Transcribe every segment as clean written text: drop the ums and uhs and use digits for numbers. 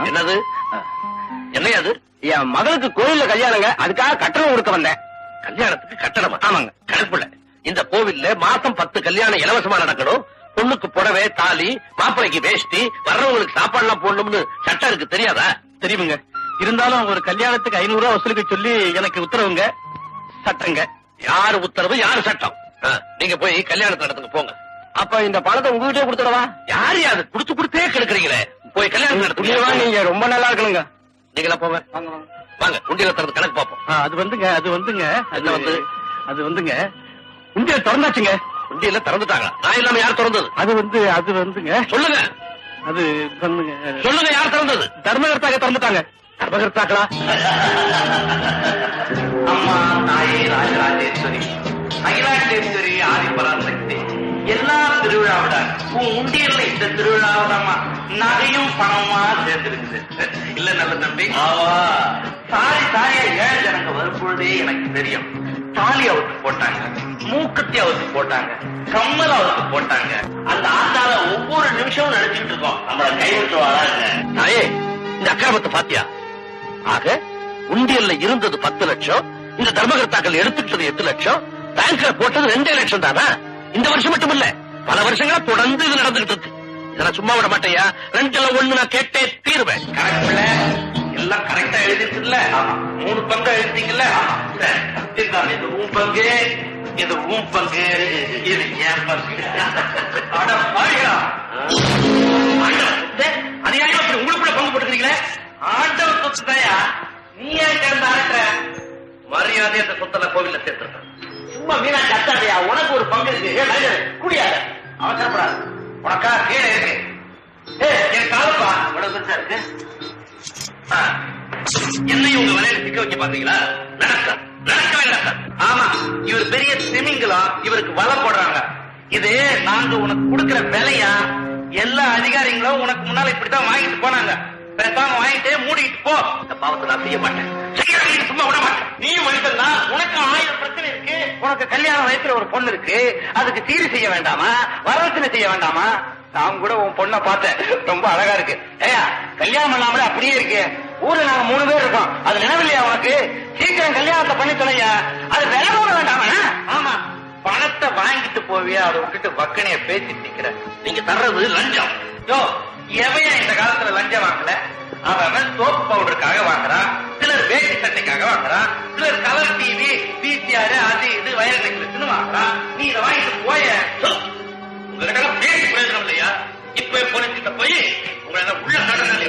என்னது என்னையாது? என் மகளுக்கு கோயில்ல கல்யாணங்க, அதுக்காக கட்டணம் கொடுக்க வந்தேன். கல்யாணத்துக்கு கட்டணமா? ஆமாங்க. கணக்குல இந்த கோவில்ல மாசம் 10 கல்யாணம் இலவசமா நடக்கணும். பொண்ணுக்கு புடவை, தாலி, மாப்பிளைக்கு வேஷ்டி, வர்றவங்களுக்கு சாப்பாடு எல்லாம் போடணும்னு சட்டம் இருக்கு, தெரியாதா? தெரியுங்க. இருந்தாலும் ஒரு கல்யாணத்துக்கு 500 ரூபாய் வசூலுக்கு சொல்லி எனக்கு உத்தரவுங்க, சட்டங்க. யாரு உத்தரவு, யாரு சட்டம்? நீங்க போய் கல்யாணத்து நடத்துக்கு போங்க. அப்ப இந்த பணத்தை உங்ககிட்டே கொடுத்துடவா? யாரு யாது கொடுத்தே கெடுக்கிறீங்களே? போய் கல்யாணம் நடத்துக்கு. நீங்க ரொம்ப நல்லா இருக்கணுங்க. நீங்களா போங்க. வாங்க, உண்டியல திறந்து கணக்கு பார்ப்போம். அது வந்துங்க உண்டியல திறந்தாச்சுங்க. உண்டியல திறந்துட்டாங்க. நான் இல்லாம யார் திறந்தது? அது வந்துங்க. சொல்லுங்க. அது வந்துங்க. சொல்லுங்க, யார் திறந்தது? தர்மகர்த்தாக திறந்துட்டாங்க. தர்மகர்த்தாக்களா? அம்மா தாயே ராஜராஜேஸ்வரி, அகிலாண்டேஸ்வரி, ஆதிபராசக்தி, எல்லா திருவிழாவிட உன் உண்டியல்ல இந்த திருவிழாவிடமா நகையும் பணமா சேர்ந்துருக்குது. இல்ல நல்ல தம்பி, சாரியா ஏழை ஜனங்க வரும்பொழுதே எனக்கு தெரியும். தாலி அவுத்து போட்டாங்க, மூக்கத்தி அவுத்து போட்டாங்க, கம்மல் அவுத்து போட்டாங்க. அந்த ஆண்டால ஒவ்வொரு நிமிஷமும் நினைச்சிட்டு இருக்கோம் நம்மள கைவிட்டுவாரா. தாயே, இந்த அக்கிரமத்தை பாத்தியா? ஆக உண்டியல்ல இருந்தது 10 லட்சம், இந்த தர்மகர்த்தாக்கள் எடுத்துக்கிட்டது 8 லட்சம், பேங்க்ல போட்டது 2 லட்சம் தானா? இந்த வருஷம் மட்டும் இல்ல, பல வருஷங்களா தொடர்ந்து இது நடந்துகிட்டு இருக்கு. இதெல்லாம் சும்மா விட மாட்டேயா? 2ல 1 நான் கேட்டே தீருவேன். கரெக்ட்ல எல்லாம் கரெக்டா எழுதிருக்குல்ல? 3 பங்கு எழுதிங்கல்ல? சத்தியதான், இது உன் பங்கு, இது உன் பங்கு, இது என் பங்கு. அட பாருங்களா, அது ஏன் அப்படி உங்களுக்குள்ள பங்கு போட்டுக்கிறீங்களே? ஆண்டவர் சொத்து தாயா, நீ ஏன் சேர்ந்து அறக்குற? மரியாதை அந்த சொத்தல கோவில்ல சேர்த்திருக்கேன். சும்மா மீனா கத்தாதையா, உனக்கு ஒரு பங்கு இருக்கு. குடியாத அவசரப்படாது, உனக்கா கீழே இருக்கு. என் காலப்பா இவ்வளவு பெருசா இருக்கு. என்னை உங்க விலையில சிக்க வைக்க பாத்தீங்களா? நடக்கவே நடக்க. ஆமா, இவர் பெரிய திமிங்கலம், இவருக்கு வலை போடுறாங்க. இது நாங்க உனக்கு கொடுக்கிற விலையா? எல்லா அதிகாரிகளும் உனக்கு முன்னால இப்படித்தான் வாங்கிட்டு போனாங்க. பேசாம வாங்கிட்டு மூடிட்டு போ. இந்த பாவத்தை நான் செய்ய மாட்டேன், சும்மா விட மாட்டேன். நீ மனிதன் தான், உனக்கு 1000 பிரச்சனை இருக்கு. உனக்கு கல்யாண வயசுல ஒரு பொண்ணு இருக்கு, அதுக்கு சீரி செய்ய வேண்டாமா, வரதட்சணை செய்ய வேண்டாமா? நான் கூட உன் பொண்ணை பார்த்தேன், ரொம்ப அழகா இருக்கு. ஏயா, கல்யாணம் பண்ணாமலே அப்படியே இருக்கு. ஊர்ல நாங்க 3 பேர் இருக்கோம், அது நினைவில்லையா உனக்கு? சீக்கிரம் கல்யாணத்தை பண்ணி தொலையா, அது விலை போட வேண்டாமா? ஆமா, பணத்தை வாங்கிட்டு போவியா, அதை விட்டுட்டு வக்கனைய பேசிட்டு நிக்கிற. நீங்க தர்றது லஞ்சம். யோ, எவையா இந்த காலத்துல லஞ்சம் வாங்கல? அவன் சோப்பு பவுடருக்காக வாங்குறான், சிலர் வேட்டி சட்டைக்காக வாங்குறான், சிலர் கலர் டிவி, பிசிஆர், அது இது வயர் நெக்லஸ் வாங்குறான். நீ இதை வாங்கிட்டு போய. உங்ககிட்ட பேசி பிரயோஜனம் இல்லையா? இப்ப போலீஸ்கிட்ட போய் உங்களை உள்ள நடந்தாலே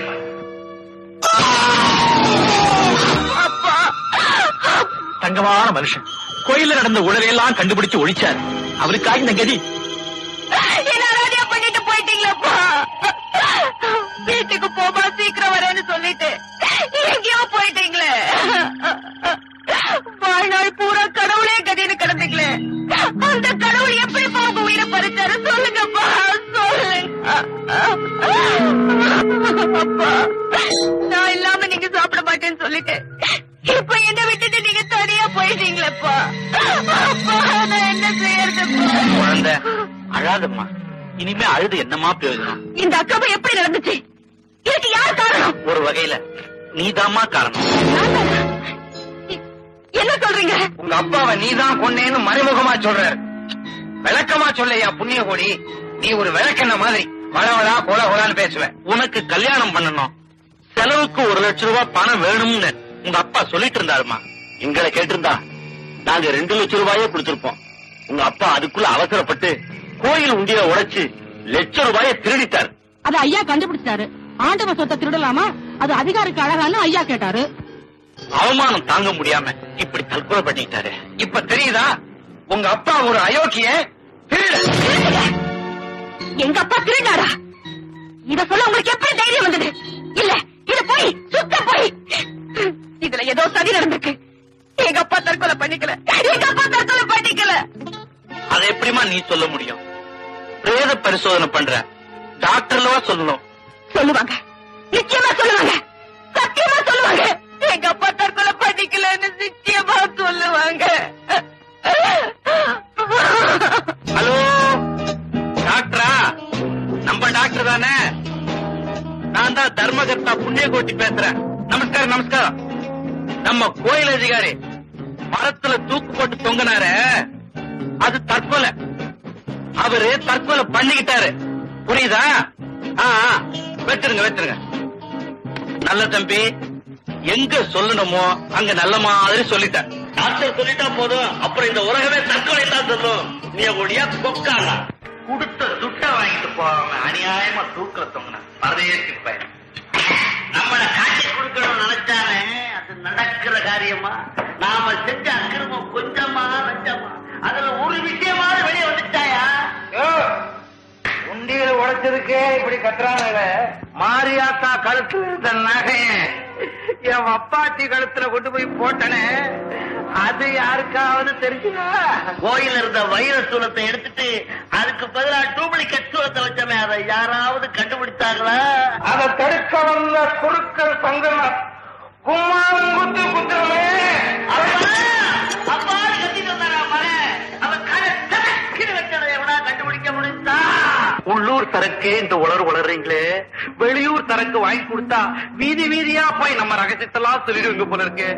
தங்கமான மனுஷன் கோயில்ல நடந்த உடலையெல்லாம் கண்டுபிடிச்சு ஒழிச்சார். அவருக்காக இந்த கதி. என்ன பண்ணிட்டு போயிட்டீங்களப்பா? வீட்டுக்கு போமா, சீக்கிரம் வரேன்னு சொல்லிட்டு எங்கேயோ போயிட்டீங்களே. வாழ்நாள் பூரா கடவுளே கதின்னு கிடந்தீங்களே, அந்த கடவுள் எப்படி போக உயிரை பறிச்சாரு சொல்லுங்கப்பா, சொல்லுங்க. அப்பா, நான் இல்லாம நீங்க சாப்பிட மாட்டேன்னு சொல்லிட்டு இப்ப என்ன விட்டுட்டு நீங்க தனியா போயிட்டீங்களப்பா. அப்பா, நான் என்ன செய்யறதுப்பா? குழந்தை அழாதம்மா, இனிமே அழுது என்னமா பிரயோஜனம்? இந்த அக்காவை எப்படி நடந்துச்சு? இதுக்கு யார் காரணம்? ஒரு வகையில நீதாம்மா காரணம். என்ன சொல்றீங்க? உங்க அப்பாவை நீதான் கொன்னேன்னு மறைமுகமா சொல்ற, விளக்கமா சொல்லையா புண்ணிய கோடி. நீ ஒரு விளக்கெண்ண மாதிரி வளவளா கொல கொலான்னு பேசுவ. உனக்கு கல்யாணம் பண்ணணும், செலவுக்கு 1 லட்சம் ரூபாய் பணம் வேணும்னு உங்க அப்பா சொல்லிட்டு இருந்தாருமா. எங்களை கேட்டிருந்தா நாங்க 2 லட்சம் ரூபாயே கொடுத்திருப்போம். உங்க அப்பா அதுக்குள்ள அவசரப்பட்டு கோயில் உண்டிய உடைச்சு லட்சம் ரூபாயை திருடிட்டார். அது ஐயா கண்டுபிடிச்சாரு. ஆண்டவ சொத்தை திருடலாமா, அது அதிகாரிக்கு அழகான்னு ஐயா கேட்டாரு. அவமானம் தாங்க முடியாம இப்படி தற்கொலை பண்ணிட்டாரு. இப்ப தெரியுதா உங்க அப்பா ஒரு அயோக்கிய திருட. எங்க அப்பா திருடாரா? இத சொல்ல உங்களுக்கு எப்படி தைரியம் வந்தது? இல்ல, இது போய் சுத்த போய். இதுல ஏதோ சதி நடந்திருக்கு. எங்க அப்பா தற்கொலை பண்ணிக்கல, எங்க அப்பா தற்கொலை பண்ணிக்கல. அதை எப்படிமா நீ சொல்ல முடியும்? பிரேத பரிசோதனை பண்ற டாக்டர்லவா சொல்லணும்? சொல்லுவாங்க, நிச்சயமா சொல்லுவாங்க, சத்தியமா சொல்லுவாங்க. எங்க அப்பா தற்கொலை பண்ணிக்கலன்னு நிச்சயமா சொல்லுவாங்க. ஹலோ டாக்டரா? நம்ம டாக்டர் தானே? நான் தான் தர்மகர்த்தா புண்ணியகோட்டி பேசுறேன். நமஸ்காரம் நமஸ்காரம். நம்ம கோயில் அதிகாரி மரத்துல தூக்கு போட்டு தொங்கினாரு, அது தற்கொலை. அவரு தற்கொலை பண்ணிக்கிட்டாரு, புரியுதா? வச்சிருங்க. நல்ல தம்பி, எங்க சொல்லணுமோ அங்க நல்ல மாதிரி சொல்லிட்டேன். டாக்டர் சொல்லிட்டா போதும், அப்புறம் இந்த உலகமே தற்கொலை தான் சொல்லும். நீ ஒடியா கொக்கானா கொடுத்த துட்ட வாங்கிட்டு போவாம அநியாயமா தூக்கல தொங்கின பரதேசி பையன். நம்மள காட்சி கொடுக்கணும்னு நினைச்சானே, அது நடக்கிற காரியமா? நாம செஞ்ச அக்கிரமம் கொஞ்சமா நஞ்சமா? அதுல ஒரு விஷயமாவது வெளியே வந்துட்டாயா? உண்டியில உடைச்சதுக்கே இப்படி கத்துறாங்க. மாரியாத்தா கழுத்துல இருந்த நகைய என் அப்பாச்சி கழுத்துல கொண்டு போய் போட்டனே, அது யாருக்காவது தெரிஞ்சுதா? கோயில் இருந்த வைர சூலத்தை எடுத்துட்டு அதுக்கு பதிலா டூப்ளிகேட் சூலத்தை வச்சமே, அதை யாராவது கண்டுபிடித்தாங்களா? அதை தடுக்க வந்த குறுக்கள் சங்கம் கும்மாவும் குத்து குத்துறமே, அப்பா கத்திட்டு வந்தாரா மகன்? அவன் கீழே வச்சதை எவனா கண்டுபிடிக்க முடியுதா? உள்ளூர் சரக்கு இந்த உளறீங்களே, வெளியூர் சரக்கு வாங்கி கொடுத்தா வீதி வீதியா போய் நம்ம ரகசியத்தெல்லாம் சொல்லிடுவீங்க போல இருக்கு.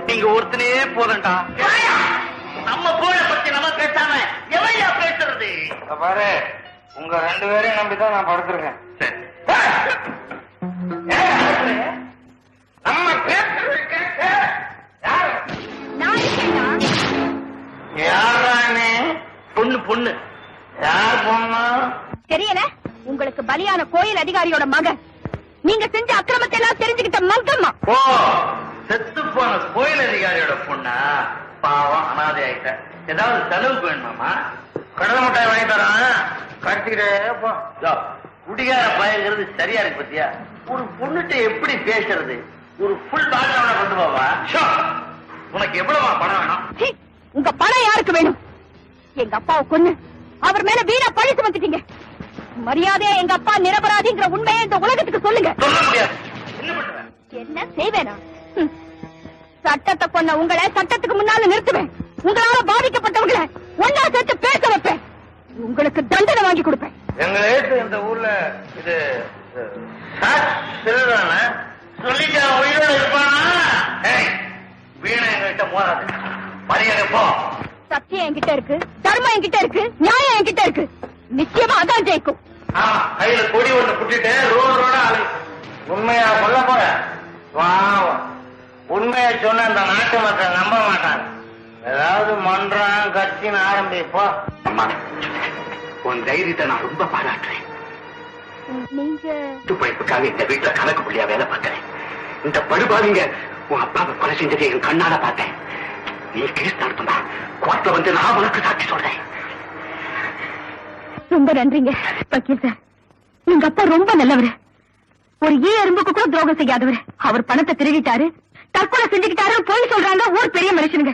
நீங்க ஒருத்தனே போதண்டா. நம்ம போல பத்தி நம்ம பேசாம எவையா பேசுறது? பாரு, உங்க 2 பேரையும் நம்பிதான் நான் படுத்துருக்கேன். நம்ம பேசுறது யாரானே? பொண்ணு யார் பொண்ணு தெரியல. உங்களுக்கு பலியான கோயில் அதிகாரியோட மகன். நீங்க செஞ்ச அக்கிரமத்தை எல்லாம் தெரிஞ்சுக்கிட்ட மங்கம்மா. ஓ, செத்து போன கோயில் அதிகாரியோட பொண்ணா? பாவம், அனாதை ஆயிட்ட. ஏதாவது செலவுக்கு வேணுமாமா? கடலை மிட்டாய் வாங்கி தரான், கட்டிக்கிட்டே போ. குடிகார பயங்கிறது சரியா இருக்கு பத்தியா? ஒரு பொண்ணுட்ட எப்படி பேசுறது? ஒரு ஃபுல் பாட்டில் கொண்டு போவா. உனக்கு எவ்வளவா பணம் வேணும்? சீ, உங்க பணம் யாருக்கு வேணும்? எங்க அப்பாவை கொன்னு அவர் மேல வீணா பழி சுமத்திட்டீங்க. மரியாதையா எங்க அப்பா நிரபராதிங்கிற உண்மையை இந்த உலகத்துக்கு சொல்லுங்க. சொல்ல முடியாது. என்ன பண்ணுவேன்? என்ன செய்வேனா? சட்டத்தை கொன்ன உங்களை சட்டத்துக்கு முன்னால நிறுத்துவேன். உங்களால பாதிக்கப்பட்டவங்களை ஒன்னா சேர்த்து பேச வைப்பேன். உங்களுக்கு தண்டனை வாங்கி கொடுப்பேன். எங்களே இந்த ஊர்ல இது திருடான சொல்லிட்டு உயிரோட இருப்பானா? வீணை எங்ககிட்ட மோதாது. மரியாதை போ. சத்தியம் என்கிட்ட இருக்கு, தர்மம் என்கிட்ட இருக்கு, நியாயம் என்கிட்ட இருக்கு. நிச்சயமா அதான் ஜெயிக்கும். கையில கொடி ஒண்ணு புட்டிட்டு ரோட ஆளு. உண்மையா சொல்ல போற? உண்மையை சொன்ன இந்த நாட்டு மக்கள் நம்ப மாட்டாங்க. ஏதாவது மன்றம் கட்சின்னு ஆரம்பிப்போ. அம்மா, உன் தைரியத்தை நான் ரொம்ப பாராட்டுறேன். நீங்க துப்பைப்புக்காக இந்த வீட்டுல கணக்கு புள்ளியா வேலை பார்க்கிறேன். இந்த படுபாவிங்க உன் அப்பாவை கொலை செஞ்சதை என் கண்ணால பார்த்தேன். நீ கேஸ் நடத்துமா? கோர்ட்ல வந்து நான் உனக்கு சாட்சி சொல்றேன். ரொம்ப நன்றிங்க வக்கீல் சார். எங்க அப்பா ரொம்ப நல்லவர். ஒரு எறும்புக்கு கூட துரோகம் செய்யாதவர். அவர் பணத்தை திருடிட்டாரு, தற்கொலை செஞ்சுக்கிட்டாரு போய் சொல்றாங்க ஊர் பெரிய மனுஷனுங்க.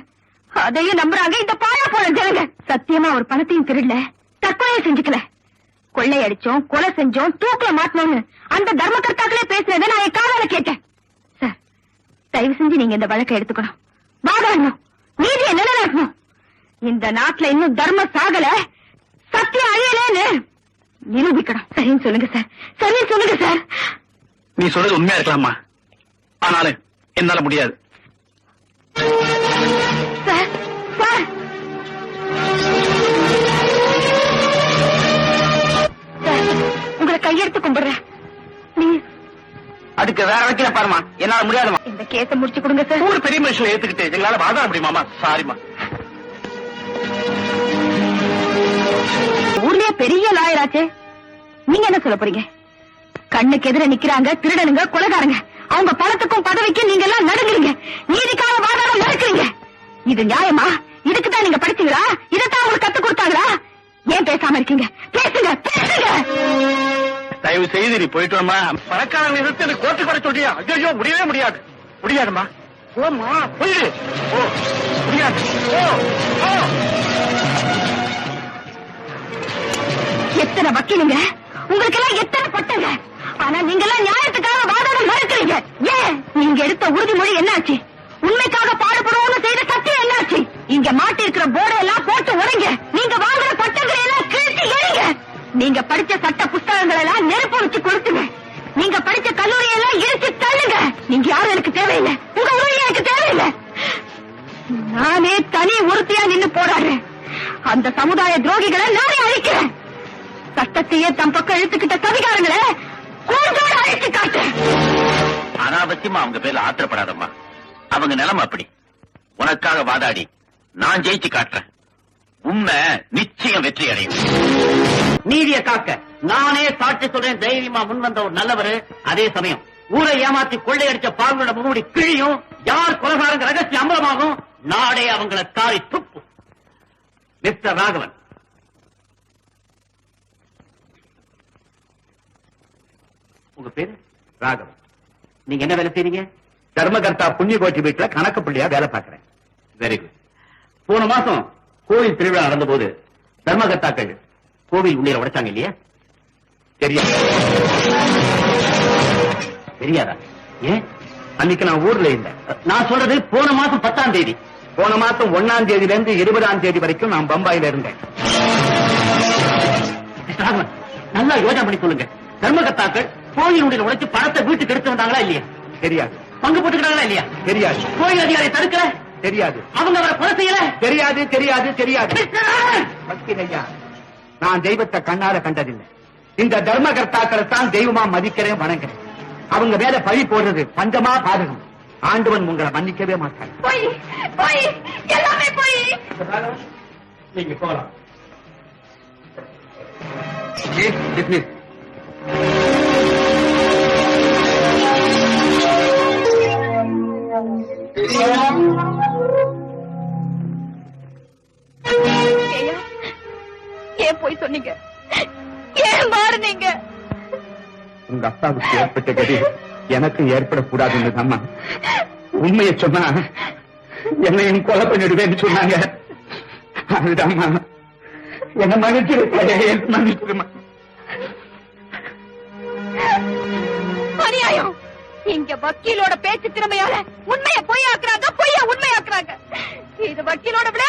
அதையும் நம்புறாங்க இந்த பாழா போன ஜனங்க. சத்தியமா அவர் பணத்தையும் திருடல, தற்கொலையை செஞ்சுக்கல. கொள்ளை அடிச்சோம், கொலை செஞ்சோம், தூக்குல மாட்டணும்னு அந்த தர்மகர்த்தாக்களே பேசுறதை நான் என் காதால கேட்டேன். சார், தயவு செஞ்சு நீங்க இந்த வழக்கை எடுத்துக்கணும், வாதாடணும், நீதியை நிலைநாட்டணும். இந்த நாட்டுல இன்னும் தர்மம் சாகல, சத்தியம் அழியலன்னு நிரூபிக்கணும். சரின்னு சொல்லுங்க சார், சரின்னு சொல்லுங்க சார். நீ சொல்றது உண்மையா இருக்கலாமா, ஆனாலும் என்னால முடியாது. சார், சார், உங்களை கையெடுத்து கும்பிடுறேன். ப்ளீஸ். அதுக்கு வேற வைக்கல பாருமா, என்னால முடியாதுமா. இந்த கேஸை முடிச்சு கொடுங்க சார். ஊர் பெரிய மனுஷன் ஏத்துக்கிட்டு எங்களால வாதாட முடியுமாமா? சாரிமா. ஊர்லயே பெரிய லாயராச்சே, நீங்க என்ன சொல்ல போறீங்க? கண்ணுக்கு எதிர நிக்கிறாங்க திருடனுங்க, கொலைகாரங்க. அவங்க பணத்துக்கும் பதவிக்கும் நீங்க எல்லாம் நடுங்குறீங்க, நீதிக்காக வாதாட நடக்கிறீங்க. இது நியாயமா? இதுக்குதான் நீங்க படிச்சீங்களா? இதைத்தான் உங்களுக்கு கத்து கொடுத்தாங்களா? ஏன் பேசாம இருக்கீங்க? பேசுங்க, பேசுங்க. தயவு செய்து நீ போயிட்டு வாமா. பணக்காரங்க எதிர்த்து எனக்கு கோர்ட்டுக்கு வர சொல்றியா? ஐயோ, முடியவே முடியாது. முடியாதுமா. போமா, போயிடு. ஓ, முடியாது. ஓ, ஓ. எத்தனை வக்கீலுங்க, உங்களுக்கு எல்லாம் எத்தனை பட்டங்க. ஆனா நீங்க எல்லாம் நியாயத்துக்காக வாதாட மறுக்கிறீங்க. ஏன்? நீங்க எடுத்த உறுதிமொழி என்னாச்சு? உண்மைக்காக பாடுபடுவோம்னு செய்த சத்தியம் என்னாச்சு? இங்க மாட்டி இருக்கிற போர்டை எல்லாம் போட்டு உடைங்க. நீங்க வாங்குற பட்டங்களை எல்லாம் கிழிச்சு எறிங்க. நீங்க படிச்ச சட்ட புத்தகங்கள் எல்லாம் நெருப்பு வச்சு கொடுத்துங்க. நீங்க படிச்ச கல்லூரி எல்லாம் இடிச்சு தள்ளுங்க. நீங்க யாரும் எனக்கு தேவையில்லை. உங்க உதவி எனக்கு தேவையில்லை. நானே தனி ஒருத்தியா நின்னு போராடுறேன். அந்த சமுதாய துரோகிகளை நானே அழிக்கிறேன். சட்டத்தையே தம் பக்கம் இழுத்துக்கிட்ட சதிகாரங்களை கூண்டோடு அழிச்சு காட்டுறேன். அனாவசியமா அவங்க பேர்ல ஆத்திரப்படாதம்மா. அவங்க நிலைமை அப்படி. உனக்காக வாதாடி நான் ஜெயிச்சு காட்டுறேன். உண்மை நிச்சயம் வெற்றி அடையும். நீதியை காக்க நானே சாட்சி சொல்றேன். தைரியமா முன் வந்த ஒரு நல்லவர். அதே சமயம் ஊரை ஏமாத்தி கொள்ளையடிச்ச பாவங்களோட முகமுடி கிழியும். யார் கொலகாரங்க ரகசிய அம்பலமாகும். நாடே அவங்கள தாய் துப்பு. மிஸ்டர் ராகவன், உங்க பேரு ராகவன். நீங்க என்ன வேலை செய்றீங்க? தர்மகர்த்தா புண்ணியகோட்டி வீட்டுல கணக்கு புள்ளியா வேலை பார்க்கிறேன். Very good. போன மாசம் கோவில் திருவிழா நடந்த போது தர்மகர்த்தாக்கள் கோவில் உள்ளே உடைச்சாங்க இல்லையா? தெரியாதா? ஏன்? அன்னைக்கு நான் ஊர்ல இல்ல. நான் சொல்றது போன மாசம் 10ஆம் தேதி. போன மாசம் 1ஆம் தேதியில இருந்து 20ஆம் தேதி வரைக்கும் நான் பம்பாயில இருந்தேன். நல்லா யோசனை பண்ணி சொல்லுங்க. தர்மகர்த்தாக்கள் கோயில் உடைய உடைச்சு பணத்தை வீட்டுக்கு எடுத்து வந்தாங்களா இல்லையா? தெரியாது. பங்கு போட்டுக்கிறாங்களா இல்லையா? தெரியாது. கோயில் அதிகாரி தடுக்கல? தெரியாது. அவங்க அவரை கொலை செய்யல? தெரியாது தெரியாது தெரியாது. ஐயா, நான் தெய்வத்தை கண்ணால கண்டதில்லை. இந்த தர்மகர்த்தாக்களை தான் தெய்வமா மதிக்கிறேன், வணங்குறேன். அவங்க மேல பழி போடுறது பஞ்சமா பாதகம். ஆண்டவன் உங்களை மன்னிக்கவே மாட்டாங்க. எல்லாமே போய் நீங்க போகலாம். ஏன் போய் சொன்னீங்க? ஏன் மாறுனீங்க? உங்க அப்பாவுக்கு ஏற்பட்ட கதி எனக்கு ஏற்படக்கூடாதுன்னு அம்மா உண்மையை சொன்னா என்னையும் கொலை பண்ணிடுவேன்னு சொன்னாங்க. அதுதாம்மா என்ன மன்னிச்சிருமா. அநியாயம். இங்க வக்கீலோட பேச்சு திறமையால உண்மையை பொய்யாக்குறாங்க, பொய்ய உண்மையாக்குறாங்க. இது வக்கீலோட விட